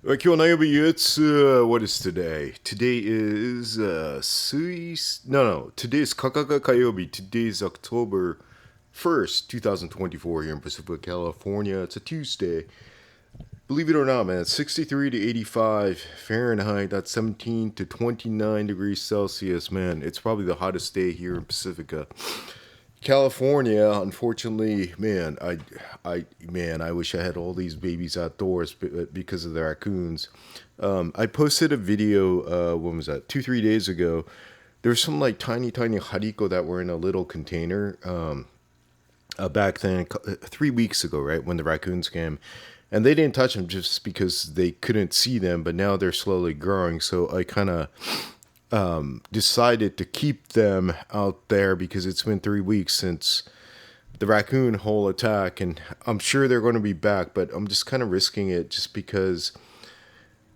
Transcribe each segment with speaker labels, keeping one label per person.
Speaker 1: What is today? Today is Today is Kakaka Kayobi. Today is October 1st, 2024 here in Pacific, California. It's a Tuesday. Believe it or not, man, it's 63 to 85 Fahrenheit. That's 17 to 29 degrees Celsius, man. It's probably the hottest day here in Pacifica. California, unfortunately, I wish I had all these babies outdoors because of the raccoons. I posted a video, when was that, 2, 3 days ago. There's some like tiny hariko that were in a little container back then, 3 weeks ago, right, when the raccoons came. And they didn't touch them just because they couldn't see them, but now they're slowly growing. So I kind of decided to keep them out there because it's been 3 weeks since the raccoon hole attack, and I'm sure they're going to be back, but I'm just kind of risking it just because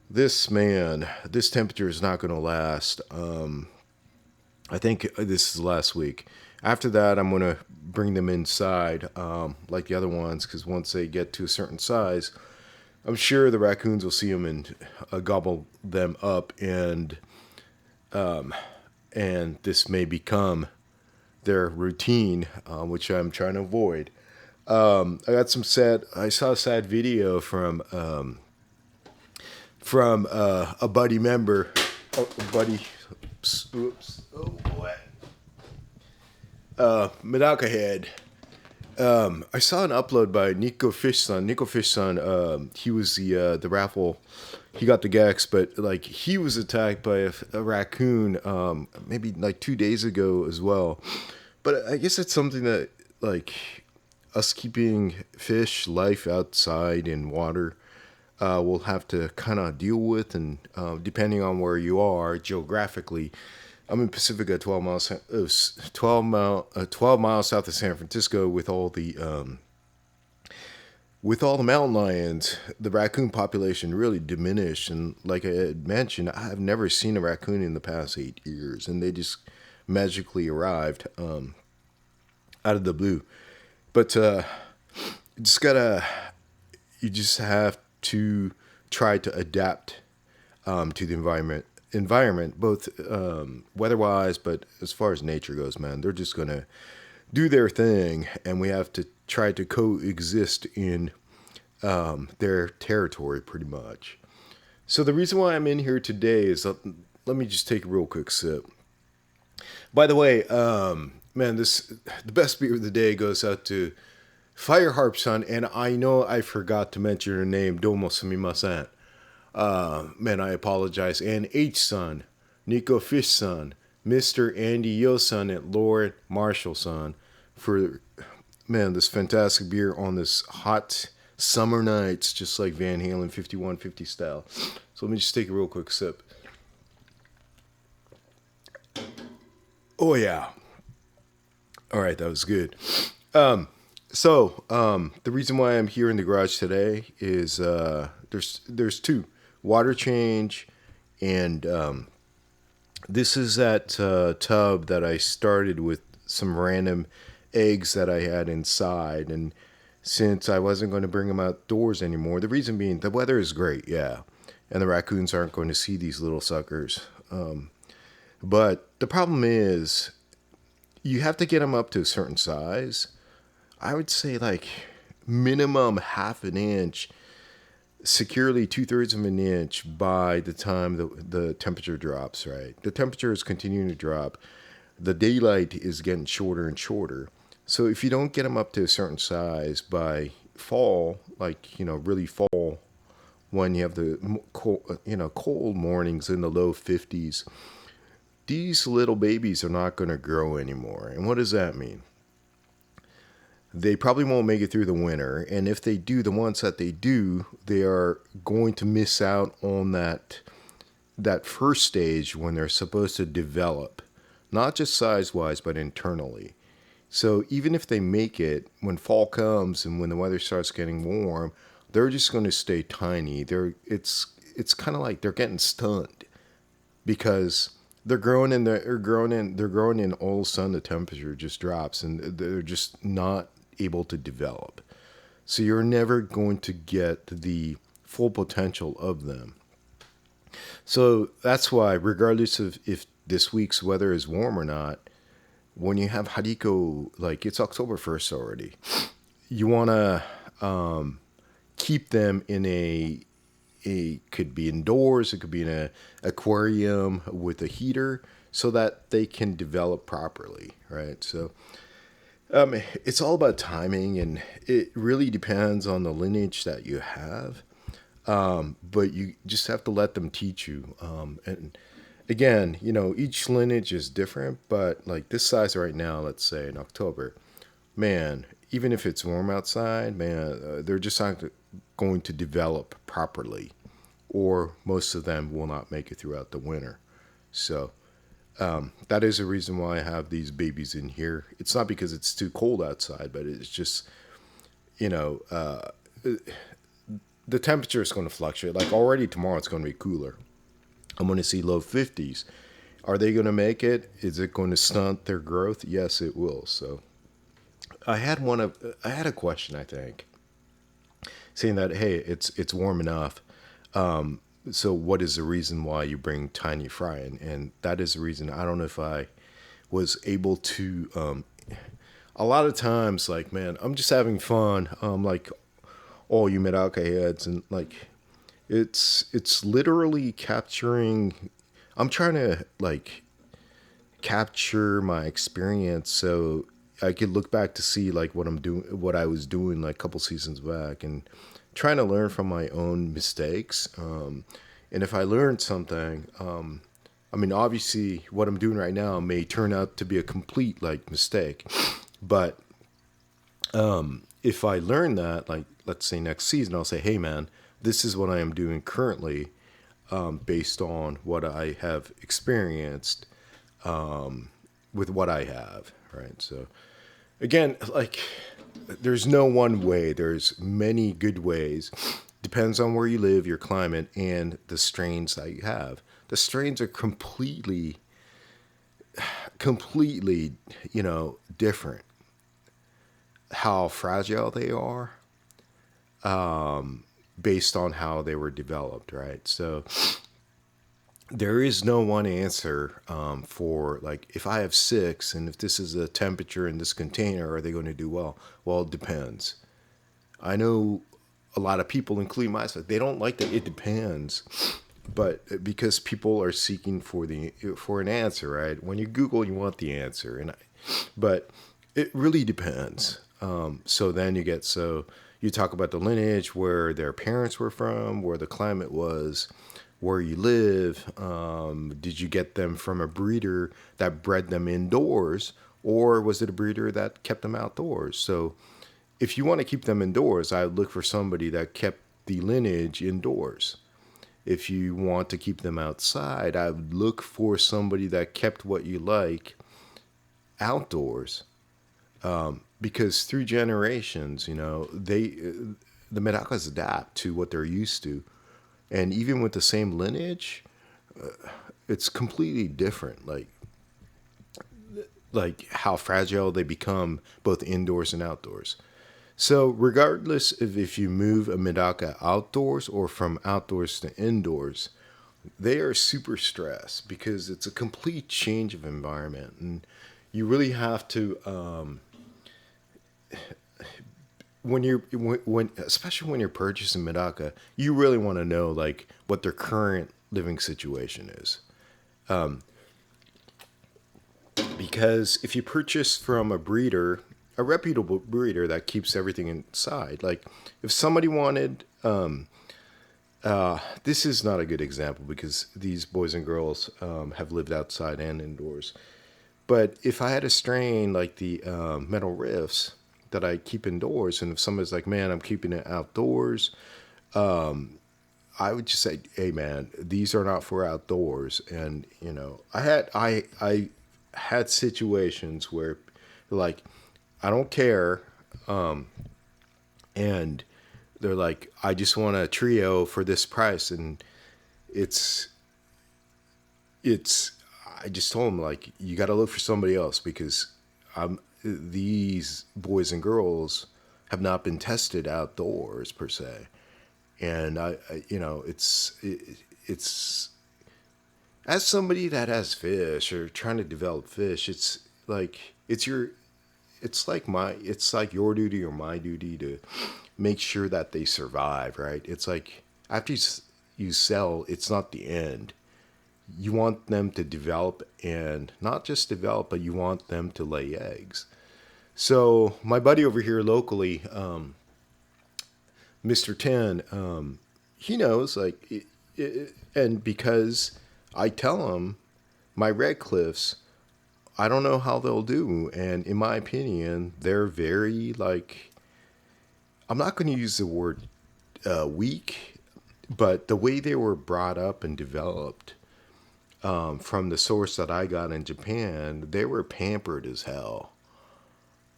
Speaker 1: this temperature is not going to last. I think this is last week. After that, I'm going to bring them inside like the other ones, because once they get to a certain size, I'm sure the raccoons will see them and gobble them up, and this may become their routine, which I'm trying to avoid. I saw a sad video from a buddy member, Medaka Head. I saw an upload by Nico Fishson. He was the raffle. He got the Gex, but like he was attacked by a raccoon maybe like 2 days ago as well. But I guess it's something that like us keeping life outside in water, we'll have to kind of deal with, and depending on where you are geographically. I'm in Pacifica, 12 miles south of San Francisco, with all the mountain lions. The raccoon population really diminished, and like I had mentioned, I have never seen a raccoon in the past 8 years, and they just magically arrived out of the blue. But you just have to try to adapt to the environment, both weather-wise, but as far as nature goes, man, they're just gonna do their thing, and we have to try to coexist in their territory, pretty much. So the reason why I'm in here today is, let me just take a real quick sip. By the way, the best beer of the day goes out to Fire Harp Son, and I know I forgot to mention your name, Domo Sumimasen. I apologize. And H-Son, Nico Fish-Son, Mr. Andy Yo-Son, and Lord Marshall-Son for, this fantastic beer on this hot summer nights, just like Van Halen 5150 style. So let me just take a real quick sip. Oh, yeah. All right, that was good. The reason why I'm here in the garage today is there's two. Water change, and this is that tub that I started with some random eggs that I had inside, and since I wasn't going to bring them outdoors anymore, the reason being the weather is great, yeah, and the raccoons aren't going to see these little suckers, but the problem is you have to get them up to a certain size. I would say like minimum half an inch, securely 2/3 of an inch by the time the temperature drops, right? The temperature is continuing to drop. The daylight is getting shorter and shorter. So if you don't get them up to a certain size by fall, really fall, when you have the cold mornings in the low 50s, these little babies are not going to grow anymore. And what does that mean? They probably won't make it through the winter, and if they do, the ones that they do, they are going to miss out on that first stage when they're supposed to develop, not just size-wise, but internally. So even if they make it, when fall comes and when the weather starts getting warm, they're just going to stay tiny. It's kind of like they're getting stunned because they're growing in all of a sudden the temperature just drops and they're just not able to develop. So you're never going to get the full potential of them. So that's why, regardless of if this week's weather is warm or not, when you have hariko, like it's October 1st already, you want to keep them in could be indoors, it could be in an aquarium with a heater so that they can develop properly, right? So it's all about timing, and it really depends on the lineage that you have. But you just have to let them teach you. And again, each lineage is different, but like this size right now, let's say in October, man, even if it's warm outside, man, they're just not going to develop properly, or most of them will not make it throughout the winter. So that is a reason why I have these babies in here. It's not because it's too cold outside, but it's just, the temperature is going to fluctuate. Like already tomorrow, it's going to be cooler. I'm going to see low 50s. Are they going to make it? Is it going to stunt their growth? Yes, it will. So I had a question, I think, saying that, hey, it's warm enough. So what is the reason why you bring tiny fry? And that is the reason. I don't know if I was able to, a lot of times, like, man, I'm just having fun. Like all you Medaka heads, and like, it's literally capturing, I'm trying to like capture my experience so I could look back to see like what I was doing like a couple seasons back, and trying to learn from my own mistakes. And if I learned something, I mean, obviously what I'm doing right now may turn out to be a complete like mistake, but if I learn that, like, let's say next season, I'll say, hey man, this is what I am doing currently, based on what I have experienced, with what I have, right? So again, like, there's no one way. There's many good ways. Depends on where you live, your climate, and the strains that you have. The strains are completely, different. How fragile they are, based on how they were developed, right? So there is no one answer, for like, if I have 6 and if this is the temperature in this container, are they going to do well? Well, it depends. I know a lot of people, including myself, they don't like that it depends, but because people are seeking for an answer, right? When you Google, you want the answer, but it really depends. So then you talk about the lineage, where their parents were from, where the climate was, where you live. Did you get them from a breeder that bred them indoors, or was it a breeder that kept them outdoors? So if you want to keep them indoors, I would look for somebody that kept the lineage indoors. If you want to keep them outside, I would look for somebody that kept what you like outdoors. Because through generations, the Medakas adapt to what they're used to. And even with the same lineage, it's completely different. Like how fragile they become both indoors and outdoors. So regardless of if you move a Medaka outdoors or from outdoors to indoors, they are super stressed because it's a complete change of environment. And you really have to, especially when you're purchasing Medaka, you really want to know like what their current living situation is. Because if you purchase from a reputable breeder that keeps everything inside, like if somebody wanted, this is not a good example because these boys and girls have lived outside and indoors. But if I had a strain like the Metal Riffs that I keep indoors, and if somebody's like, man, I'm keeping it outdoors, I would just say, hey man, these are not for outdoors. And I had situations where like, I don't care, and they're like, I just want a trio for this price, and I just told them like, you got to look for somebody else because these boys and girls have not been tested outdoors per se. And it's as somebody that has fish or trying to develop fish, it's like your duty or my duty to make sure that they survive, right? It's like after you sell, it's not the end. You want them to develop, and not just develop, but you want them to lay eggs. So my buddy over here locally, Mr. 10, he knows, and because I tell him my red cliffs, I don't know how they'll do. And in my opinion, they're very, I'm not going to use the word weak, but the way they were brought up and developed, from the source that I got in Japan, they were pampered as hell.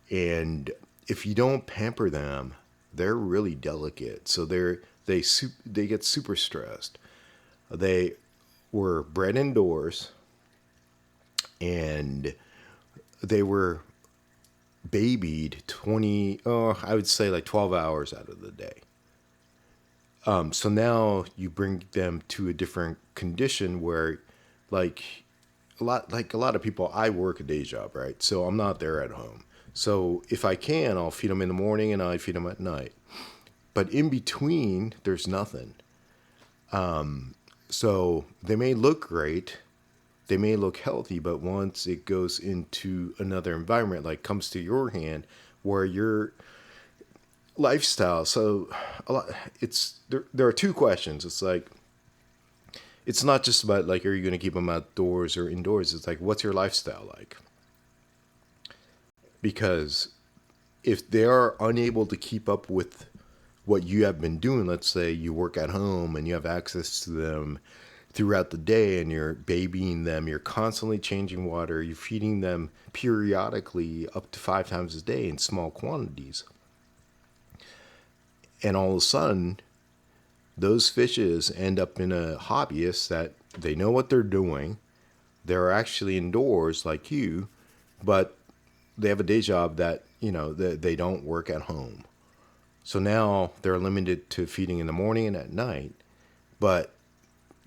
Speaker 1: And if you don't pamper them, they're really delicate. So they get super stressed. They were bred indoors, and they were babied 12 hours out of the day. So now you bring them to a different condition where, a lot of people, I work a day job, right? So I'm not there at home. So if I can, I'll feed them in the morning and I feed them at night. But in between, there's nothing. So they may look great, they may look healthy, but once it goes into another environment, like comes to your hand, where your lifestyle, there are two questions. It's not just about are you going to keep them outdoors or indoors? It's what's your lifestyle like? Because if they are unable to keep up with what you have been doing, let's say you work at home and you have access to them throughout the day and you're babying them, you're constantly changing water, you're feeding them periodically up to 5 times a day in small quantities. And all of a sudden, those fishes end up in a hobbyist that they know what they're doing. They're actually indoors like you, but they have a day job that, they don't work at home. So now they're limited to feeding in the morning and at night, but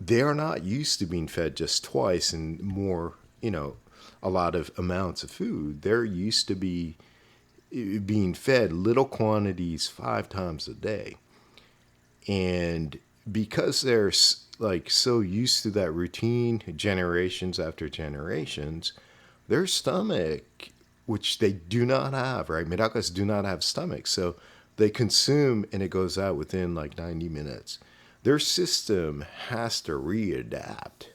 Speaker 1: they are not used to being fed just twice and more, a lot of amounts of food. They're used to being fed little quantities 5 times a day. And because they're so used to that routine, generations after generations, their stomach, which they do not have, right? Medakas do not have stomachs. So they consume and it goes out within 90 minutes. Their system has to readapt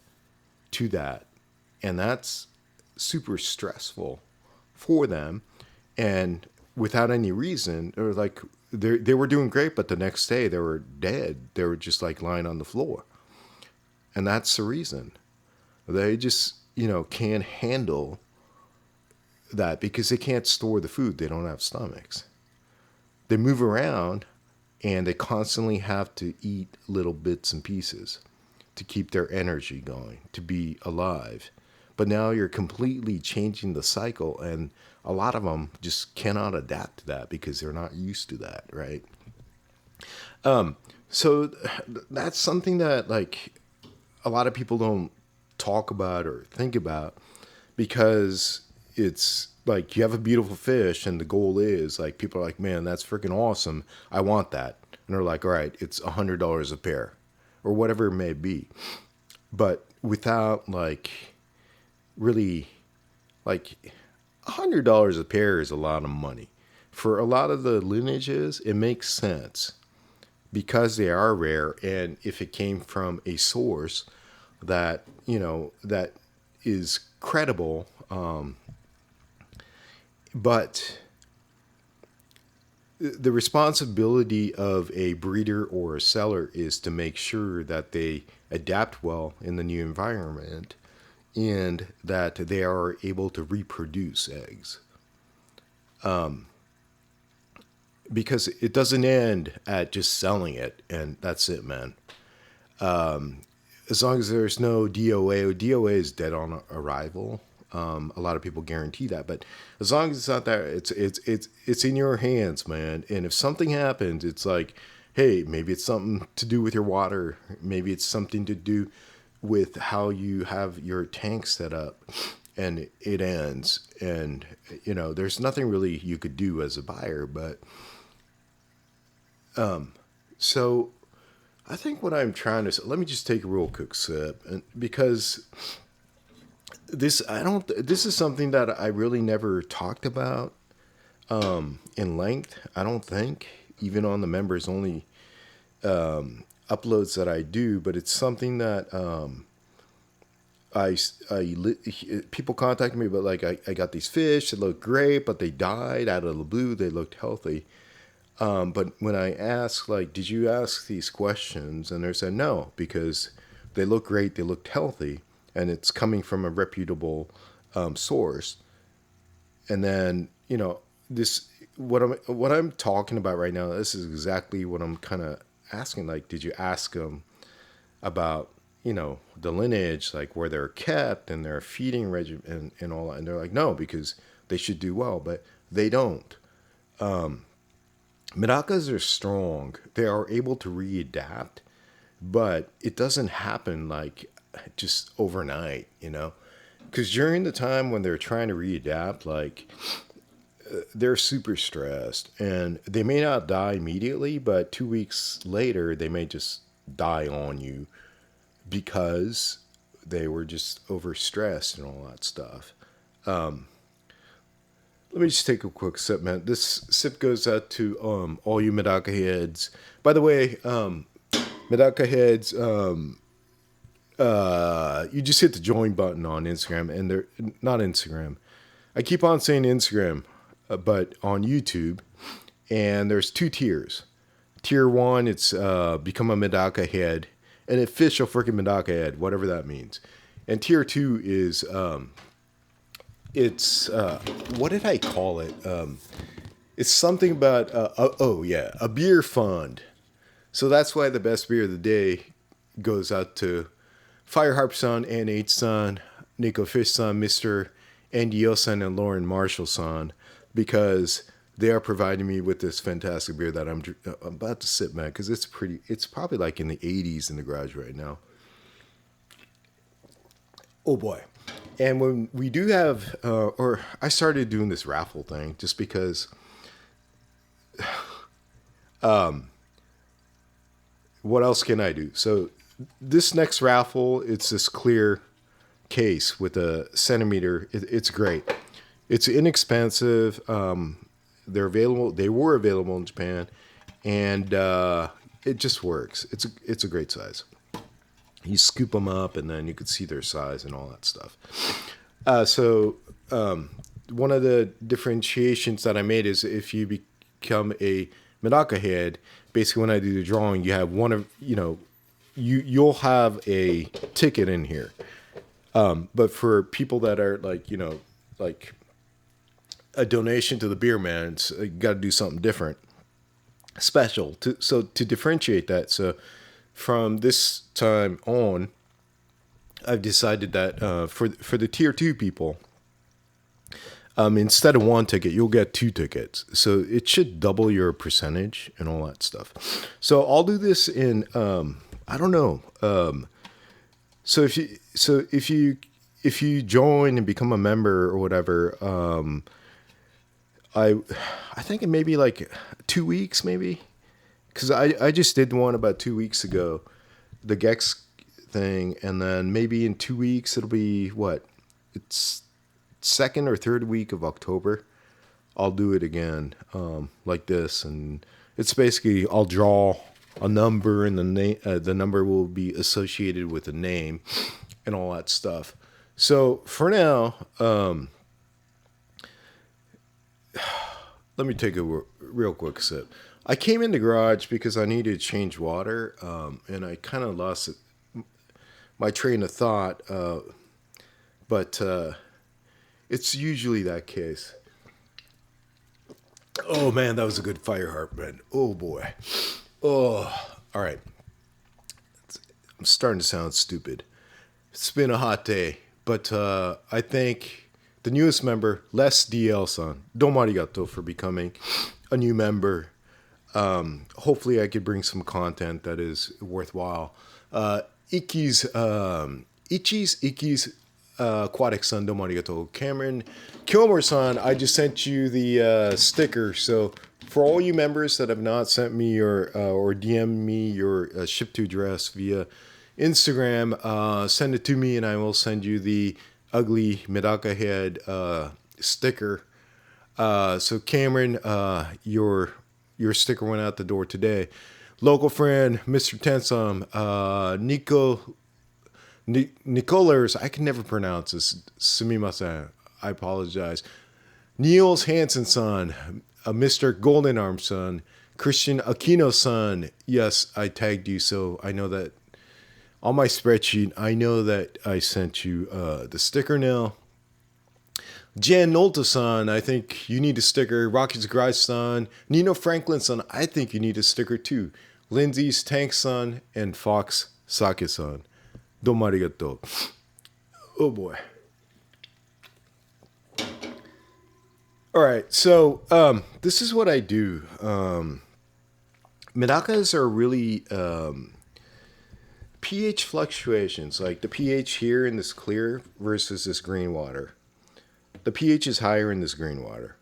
Speaker 1: to that. And that's super stressful for them. And without any reason, or they were doing great, but the next day they were dead. They were just lying on the floor. And that's the reason. They just, can't handle that because they can't store the food. They don't have stomachs. They move around and they constantly have to eat little bits and pieces to keep their energy going, to be alive. But now you're completely changing the cycle, and a lot of them just cannot adapt to that because they're not used to that, right? So that's something that a lot of people don't talk about or think about, because it's you have a beautiful fish and the goal is people are like, man, that's freaking awesome. I want that. And they're like, all right, it's $100 a pair or whatever it may be. But without really $100 a pair is a lot of money. For a lot of the lineages, it makes sense because they are rare. And if it came from a source that, that is credible, but the responsibility of a breeder or a seller is to make sure that they adapt well in the new environment and that they are able to reproduce eggs. Because it doesn't end at just selling it and that's it, man. As long as there's no DOA is dead on arrival. A lot of people guarantee that, but as long as it's not there, it's in your hands, man. And if something happens, it's hey, hey, maybe it's something to do with your water. Maybe it's something to do with how you have your tank set up and it ends. And, there's nothing really you could do as a buyer. But so I think what I'm trying to say, let me just take a real quick sip. Because this is something that I really never talked about in length, I don't think, even on the members only uploads that I do, but it's something that people contact me about, like, I got these fish that look great, but they died out of the blue. They looked healthy. But when I asked, like, did you ask these questions? And they said no, because they look great, they looked healthy, and it's coming from a reputable source. And then, this what I'm talking about right now, this is exactly what I'm kind of asking. Like, did you ask them about, the lineage, like where they're kept and their feeding regimen and all that? And they're like, no, because they should do well, but they don't. Medakas are strong. They are able to readapt, but it doesn't happen like just overnight, because during the time when they're trying to readapt, like, they're super stressed and they may not die immediately, but 2 weeks later, they may just die on you because they were just overstressed and all that stuff. Let me just take a quick sip, man. This sip goes out to all you Medaka heads. By the way, Medaka heads, you just hit the join button on Instagram, and they're not Instagram. I keep on saying Instagram, but on YouTube, and there's 2 tiers. Tier 1, it's become a Medaka head, an official freaking Medaka head, whatever that means. And tier 2 is it's what did I call it? It's something about a beer fund. So that's why the best beer of the day goes out to Fireharp Son, NH Son, Nico Fish Son, Mr. Andy Son, and Lauren Marshall Son, because they are providing me with this fantastic beer that I'm about to sip, man, because it's probably like in the 80s in the garage right now. Oh boy. And when we do have, or I started doing this raffle thing just because, what else can I do? So this next raffle, it's this clear case with a centimeter. It's great. It's inexpensive. They're available. They were available in Japan, and it just works. It's a great size. You scoop them up, and then you can see their size and all that stuff. So one of the differentiations that I made is if you become a Medaka head, basically when I do the drawing, you have one of, you'll have a ticket in here. But for people that are like, like a donation to the beer man, you got to do something different, special. To differentiate that. So from this time on, I've decided that for the tier 2 people, instead of 1 ticket, you'll get 2 tickets. So it should double your percentage and all that stuff. So I'll do this in I don't know. So if you join and become a member or whatever, I think it may be like 2 weeks, maybe. Because I just did one about 2 weeks ago, the Gex thing, and then maybe in 2 weeks it'll be it's 2nd or 3rd week of October. I'll do it again, like this, and it's basically I'll draw a number, and the number will be associated with a name and all that stuff. So for now, let me take a real quick sip. I came in the garage because I needed to change water, and I kind of lost my train of thought, but it's usually that case. Oh, man, that was a good fire harp, man. Oh, boy. Oh, all right. I'm starting to sound stupid. It's been a hot day, but I thank the newest member, Les DL-san. Domo arigato for becoming a new member. hopefully I could bring some content that is worthwhile. Ichis, Aquatic Sun, domo arigato. Cameron Kilmer-san, I just sent you the sticker. So for all you members that have not sent me or DM me your ship to address via Instagram, send it to me and I will send you the ugly Medaka head sticker. So Cameron, your sticker went out the door today. Local friend, Mr. Tensum, Nicolers, I can never pronounce this. Sumimasen, I apologize. Niels Hansen's son, Mr. Golden Arm son, Christian Aquino's son. Yes, I tagged you, so I know that on my spreadsheet, I know that I sent you the sticker now. Jan Nolta-san, I think you need a sticker. Rocky's Garage-san, Nino Franklin-san, I think you need a sticker too. Lindsay's Tank-san, and Fox Sake-san. Domo arigato. Oh boy. All right, so this is what I do. Medakas are really pH fluctuations, like the pH here in this clear versus this green water. The pH is higher in this green water.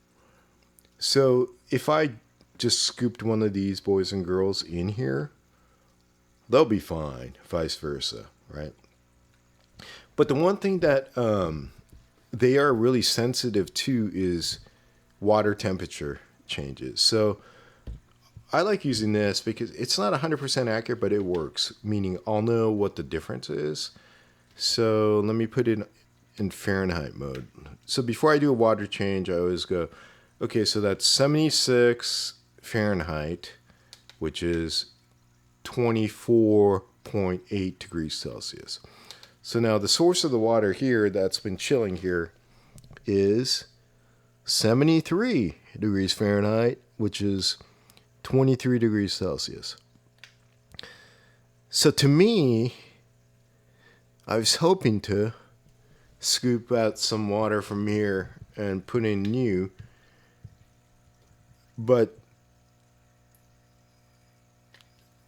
Speaker 1: So if I just scooped one of these boys and girls in here, they'll be fine, vice versa, right? But the one thing that they are really sensitive to is water temperature changes. So I like using this because it's not 100% accurate, but it works, meaning I'll know what the difference is. So let me put it in Fahrenheit mode. So before I do a water change, I always go, okay, so that's 76 Fahrenheit, which is 24.8 degrees Celsius. So now the source of the water here that's been chilling here is 73 degrees Fahrenheit, which is 23 degrees Celsius. So to me, I was hoping to scoop out some water from here and put in new, but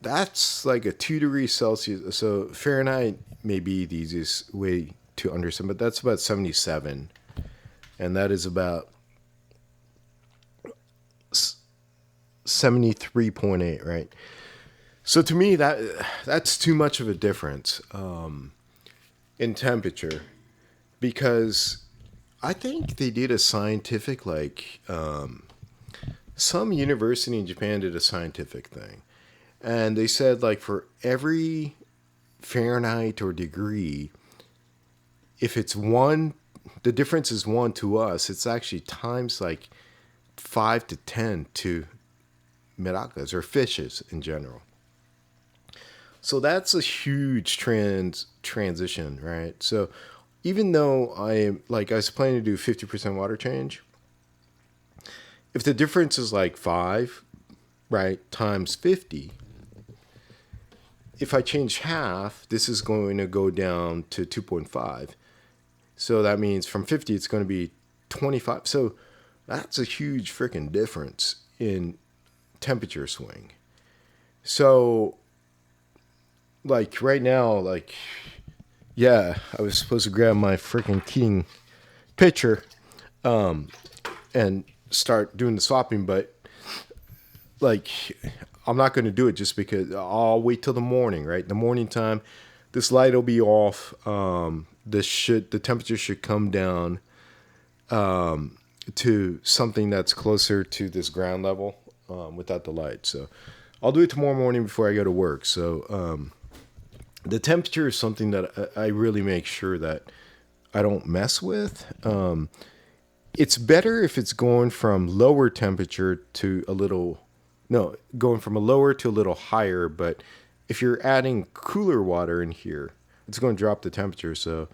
Speaker 1: that's like a 2 degrees Celsius. So Fahrenheit may be the easiest way to understand, but that's about 77. And that is about 73.8, right? So to me, that's too much of a difference in temperature, because I think they did a scientific, some university in Japan did a scientific thing. And they said, for every Fahrenheit or degree, if it's 1, the difference is 1 to us, it's actually times 5 to 10 to Medakas or fishes in general. So that's a huge transition, right? So even though I was planning to do 50% water change, if the difference is 5, right, times 50, if I change half, this is going to go down to 2.5. So that means from 50, it's going to be 25. So that's a huge freaking difference in temperature swing. So, right now, I was supposed to grab my freaking King pitcher and start doing the swapping, but I'm not going to do it just because I'll wait till the morning, right? The morning time, this light will be off. The temperature should come down to something that's closer to this ground level without the light. So I'll do it tomorrow morning before I go to work. So the temperature is something that I really make sure that I don't mess with. It's better if it's going from lower temperature to going from a lower to a little higher. But if you're adding cooler water in here, it's going to drop the temperature. So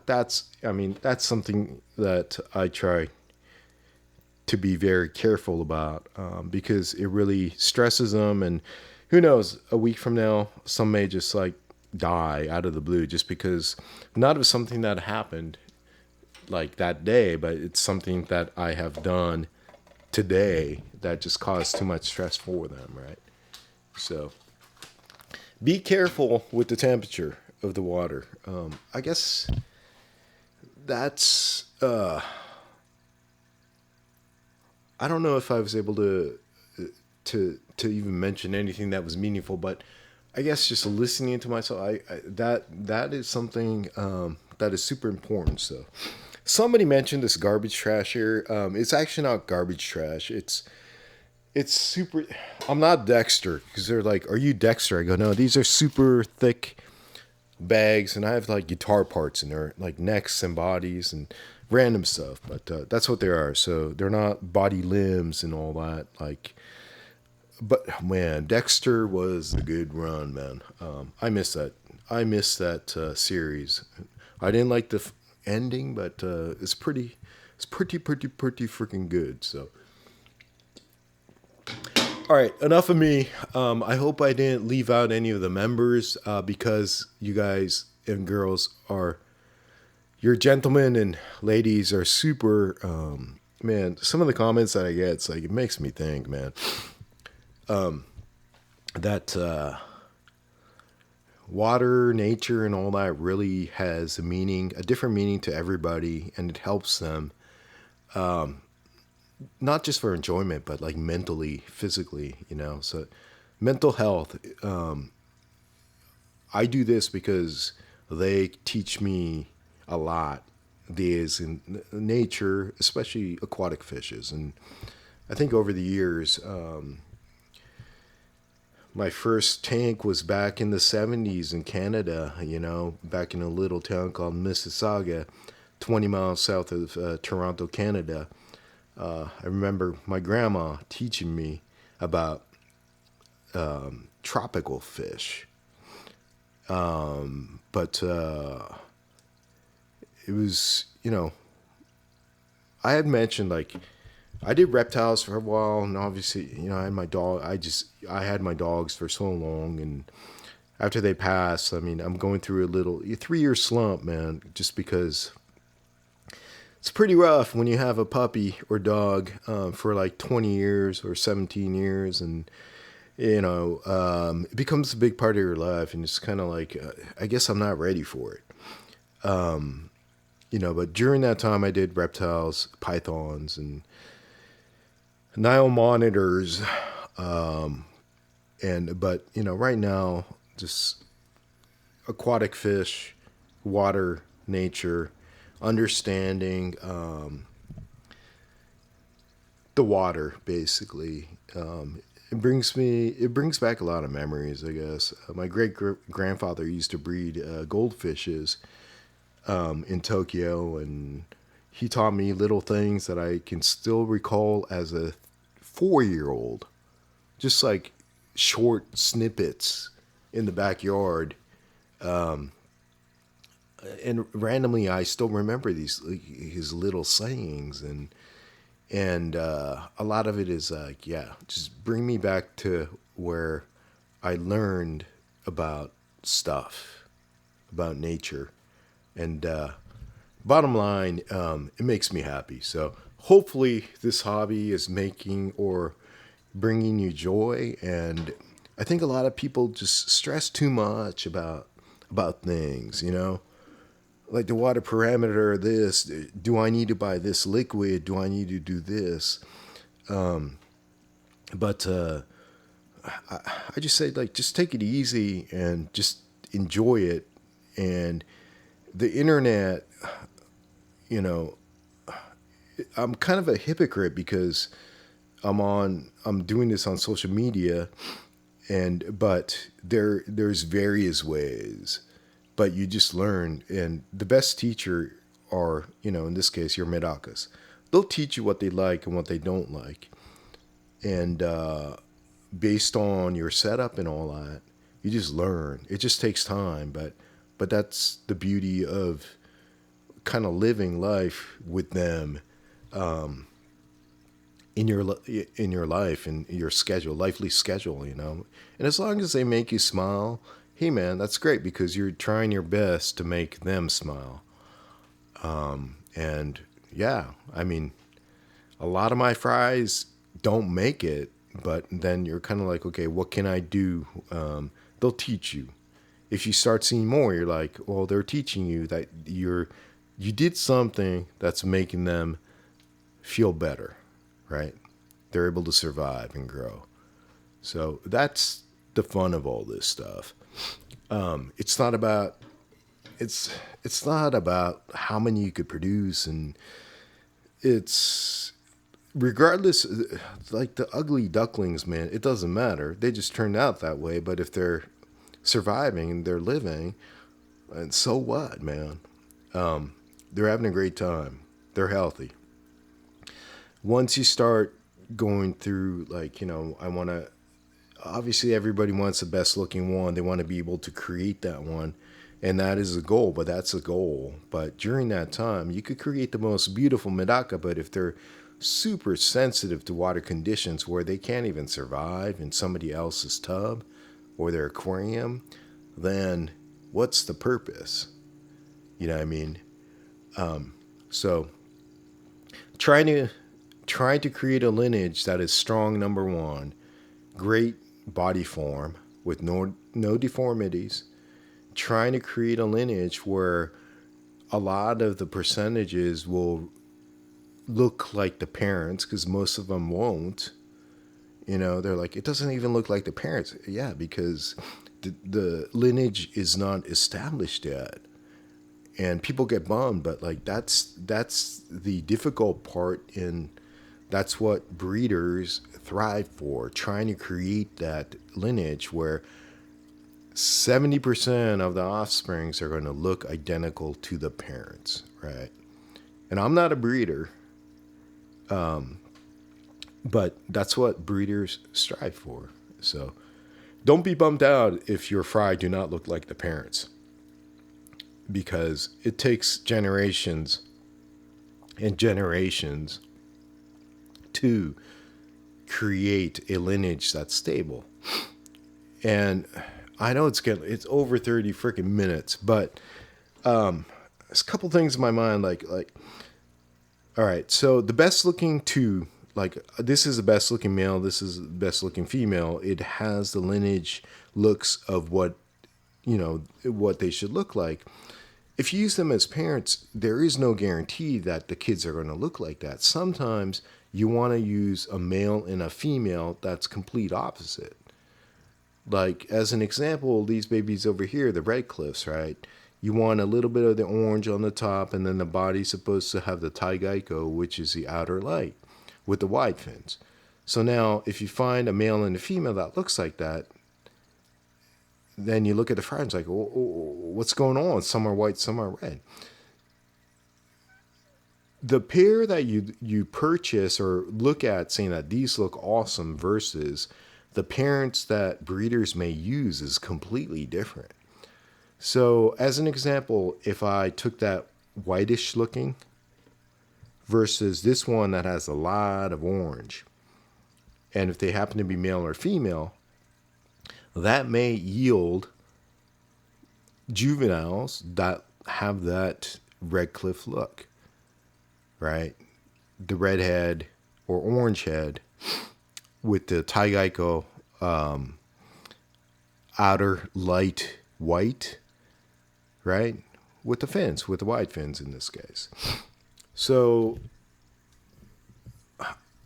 Speaker 1: that's something that I try to be very careful about because it really stresses them. And who knows, a week from now, some may just die out of the blue just because not of something that happened that day, but it's something that I have done today that just caused too much stress for them, right? So be careful with the temperature of the water. I guess that's I don't know if I was able to even mention anything that was meaningful, but I guess just listening to myself, that is something that is super important. So somebody mentioned this garbage trash here. It's actually not garbage trash. It's super. I'm not Dexter, because they're like, "Are you Dexter?" I go, "No, these are super thick bags, and I have like guitar parts in there, like necks and bodies and random stuff." But that's what they are. So they're not body limbs and all that. Like, but man, Dexter was a good run, man. I miss that. I miss that series. I didn't like the ending, but it's pretty freaking good. So. All right, enough of me. I hope I didn't leave out any of the members because you guys and girls you're gentlemen and ladies are super, man, some of the comments that I get, it's like, it makes me think, man, that water, nature, and all that really has a different meaning to everybody, and it helps them. Not just for enjoyment, but like mentally, physically, so mental health. I do this because they teach me a lot. These in nature, especially aquatic fishes. And I think over the years, my first tank was back in the 70s in Canada, back in a little town called Mississauga, 20 miles south of Toronto, Canada. I remember my grandma teaching me about tropical fish. But it was, I had mentioned, like, I did reptiles for a while, and obviously, I had my dog. I had my dogs for so long, and after they passed, I mean, I'm going through a 3-year slump, man, just because it's pretty rough when you have a puppy or dog for like 20 years or 17 years, and it becomes a big part of your life, and it's kind of like, I guess I'm not ready for it. But during that time, I did reptiles, pythons, and Nile monitors, but right now, just aquatic fish, water, nature, understanding the water, basically. It brings back a lot of memories, I guess. My great grandfather used to breed goldfishes in Tokyo, and he taught me little things that I can still recall as a 4-year-old, just like short snippets in the backyard. And randomly, I still remember his little sayings, and a lot of it is like, just bring me back to where I learned about stuff, about nature, and bottom line, it makes me happy. So hopefully this hobby is making or bringing you joy. And I think a lot of people just stress too much about things, like the water parameter, this, do I need to buy this liquid? Do I need to do this? But I just say, like, just take it easy and just enjoy it. And the internet, I'm kind of a hypocrite because I'm doing this on social media, but there's various ways, but you just learn, and the best teacher are, in this case, your Medakas. They'll teach you what they like and what they don't like, and based on your setup and all that, you just learn. It just takes time, but that's the beauty of kind of living life with them, in your life and your schedule, lively schedule, And as long as they make you smile, hey man, that's great, because you're trying your best to make them smile. And yeah, I mean, A lot of my fries don't make it, but then you're kind of like, okay, what can I do? They'll teach you. If you start seeing more, you're like, well, they're teaching you that you did something that's making them feel better, right? They're able to survive and grow. So that's the fun of all this stuff. It's not about how many you could produce, and it's regardless, like the ugly ducklings, man, it doesn't matter. They just turned out that way. But if they're surviving and they're living, and so what, man? They're having a great time. They're healthy. Once you start going through, like, obviously everybody wants the best looking one. They want to be able to create that one. And that is a goal, but that's a goal. But during that time, you could create the most beautiful Medaka, but if they're super sensitive to water conditions where they can't even survive in somebody else's tub or their aquarium, then what's the purpose? You know what I mean? So trying to create a lineage that is strong, number one, great body form with no deformities, trying to create a lineage where a lot of the percentages will look like the parents, because most of them won't. They're like, it doesn't even look like the parents. Yeah, because the lineage is not established yet. And people get bummed, but like that's the difficult part, and that's what breeders thrive for, trying to create that lineage where 70% of the offsprings are going to look identical to the parents, right? And I'm not a breeder, but that's what breeders strive for. So don't be bummed out if your fry do not look like the parents, because it takes generations and generations to create a lineage that's stable. And I know it's over 30 freaking minutes, but there's a couple things in my mind, like all right, so the best looking two, like this is the best looking male, this is the best looking female. It has the lineage looks of what they should look like. If you use them as parents, there is no guarantee that the kids are going to look like that. Sometimes you want to use a male and a female that's complete opposite. Like, as an example, these babies over here, the red cliffs, right? You want a little bit of the orange on the top, and then the body's supposed to have the taigaiko, which is the outer light, with the wide fins. So now, if you find a male and a female that looks like that, then you look at the fry and it's like, what's going on? Some are white, some are red. The pair that you purchase or look at saying that these look awesome versus the parents that breeders may use is completely different. So as an example, if I took that whitish looking versus this one that has a lot of orange, and if they happen to be male or female, that may yield juveniles that have that red cliff look, right? The red head or orange head with the taigaiko outer light white, right? With the fins, with the wide fins in this case. So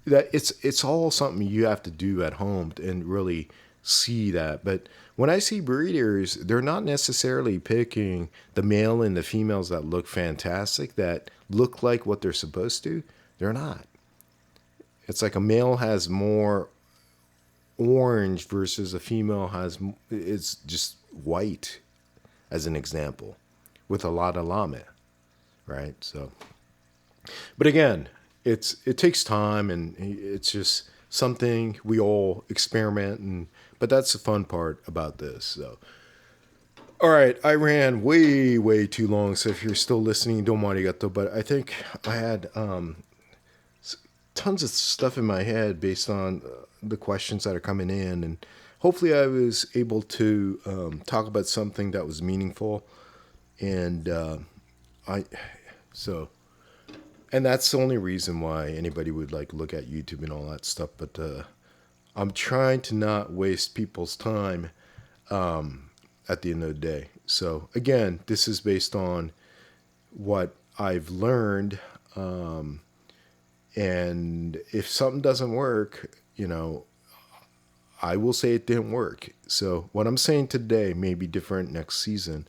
Speaker 1: that it's all something you have to do at home and really see that. But when I see breeders, they're not necessarily picking the male and the females that look fantastic, that look like what they're supposed to. They're not. It's like a male has more orange versus a female it's just white, as an example, with a lot of lame, right? So, but again, it takes time, and it's just something we all experiment, but that's the fun part about this. So, all right, I ran way too long, so if you're still listening, domo arigato. But I think I had tons of stuff in my head based on the questions that are coming in, and hopefully I was able to talk about something that was meaningful. And And that's the only reason why anybody would like look at YouTube and all that stuff. But I'm trying to not waste people's time at the end of the day. So again, this is based on what I've learned. And if something doesn't work, I will say it didn't work. So what I'm saying today may be different next season,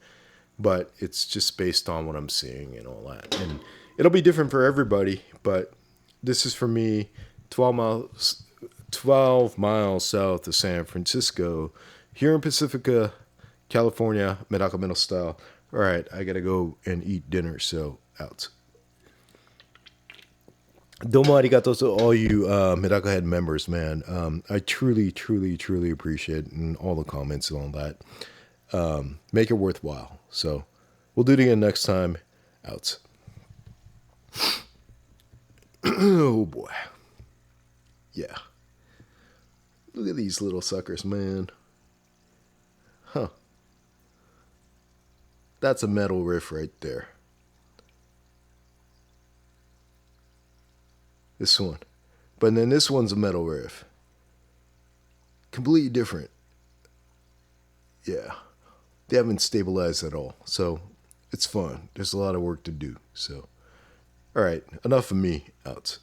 Speaker 1: but it's just based on what I'm seeing and all that. And it'll be different for everybody, but this is for me, 12 miles south of San Francisco, here in Pacifica, California, MedakaMetal style. All right, I got to go and eat dinner, so out. Domo arigato to all you Medaka Head members, man. I truly, truly, truly appreciate it and all the comments and all that. Make it worthwhile. So we'll do it again next time. Out. Oh, boy. Yeah. Look at these little suckers, man. Huh. That's a metal riff right there. This one. But then this one's a metal riff. Completely different. Yeah. They haven't stabilized at all. So it's fun. There's a lot of work to do. So, all right. Enough of me. Out.